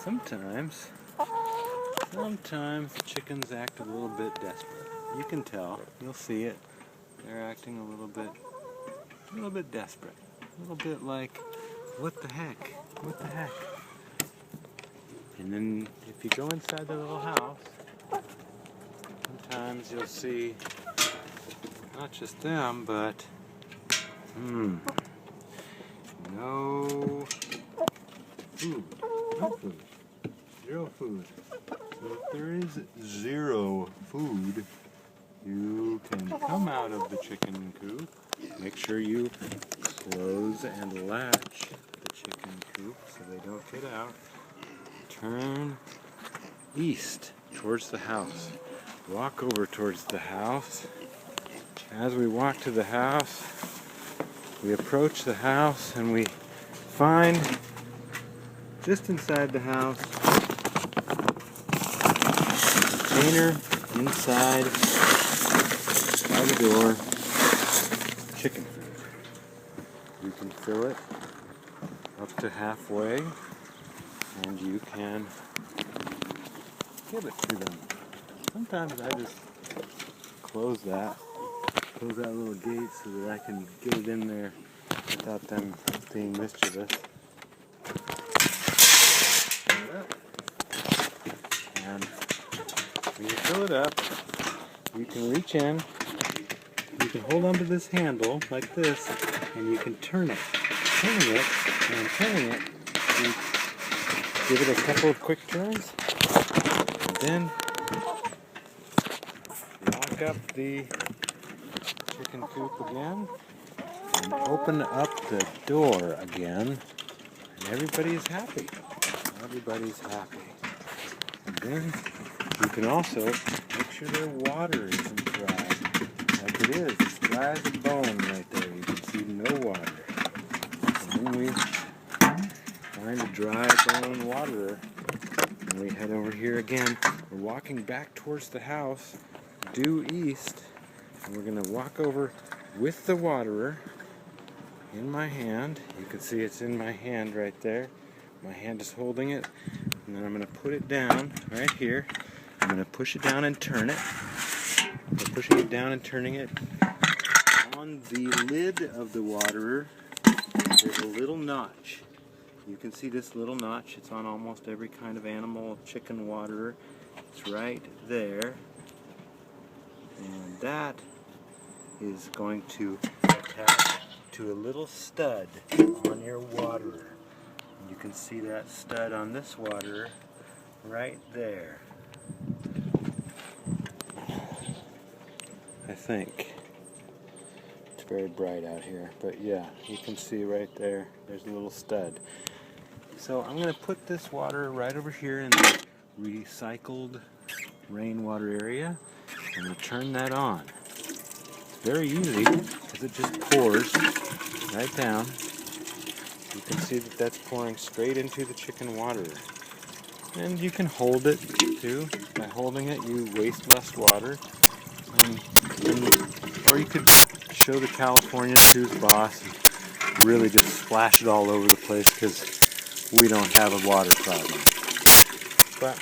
Sometimes the chickens act a little bit desperate. You can tell. You'll see it. They're acting a little bit desperate. A little bit like, what the heck? What the heck? And then if you go inside the little house, sometimes you'll see not just them, but no food. No food. Zero food. So if there is zero food, you can come out of the chicken coop. Make sure you close and latch the chicken coop so they don't get out. Turn east towards the house. Walk over towards the house. As we walk to the house, we approach the house and we find just inside the house a container inside by the door, chicken food. You can fill it up to halfway and you can give it to them. Sometimes I just close that little gate so that I can get it in there without them being mischievous. And when you fill it up, you can reach in, you can hold onto this handle like this, and you can turn it. Turning it, you give it a couple of quick turns, and then lock up the chicken coop again, and open up the door again, and everybody's happy. Everybody's happy. And then you can also make sure their water isn't dry. Like it is. It's dry as a bone right there. You can see no water. And then we find a dry bone waterer. And we head over here again. We're walking back towards the house, due east. And we're going to walk over with the waterer in my hand. You can see it's in my hand right there. My hand is holding it. And then I'm going to put it down right here. I'm going to push it down and turn it. By pushing it down and turning it, on the lid of the waterer, there's a little notch. You can see this little notch. It's on almost every kind of animal, chicken waterer. It's right there. And that is going to attach to a little stud on your waterer. And you can see that stud on this waterer right there. I think. It's very bright out here, but yeah, you can see right there, there's a little stud. So I'm going to put this water right over here in the recycled rainwater area. I'm going to turn that on. It's very easy because it just pours right down. You can see that that's pouring straight into the chicken waterer. And you can hold it too. By holding it, you waste less water. Or you could show the Californians who's boss and really just splash it all over the place because we don't have a water problem. But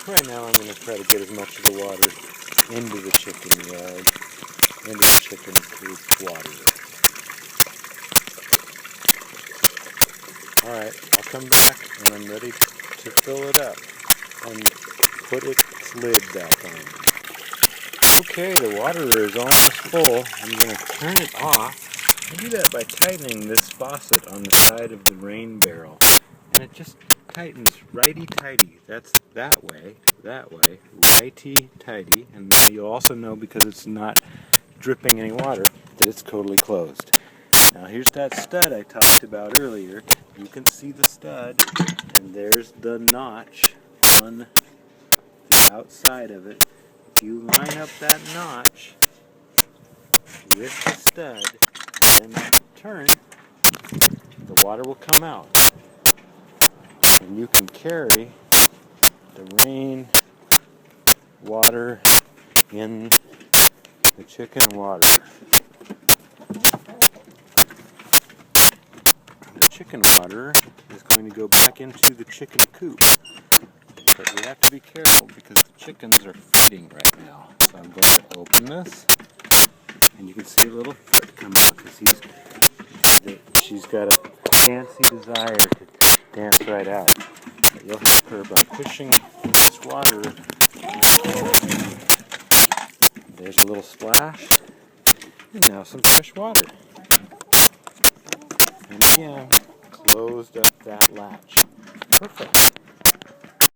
right now I'm going to try to get as much of the water into the chicken yard, into the chicken coop water. Alright, I'll come back when I'm ready to fill it up and put its lid back on. Okay, the waterer is almost full. I'm going to turn it off. I do that by tightening this faucet on the side of the rain barrel. And it just tightens righty-tighty. That's that way, righty-tighty. And you'll also know, because it's not dripping any water, that it's totally closed. Now here's that stud I talked about earlier. You can see the stud, and there's the notch on the outside of it. If you line up that notch with the stud and then turn, the water will come out. And you can carry the rain water in the chicken water. The chicken water is going to go back into the chicken coop. But we have to be careful because the chickens are feeding right now. So I'm going to open this, and you can see a little foot come out because she's got a fancy desire to dance right out. But you'll help her by pushing this water. There's a little splash, and now some fresh water. And again, closed up that latch. Perfect.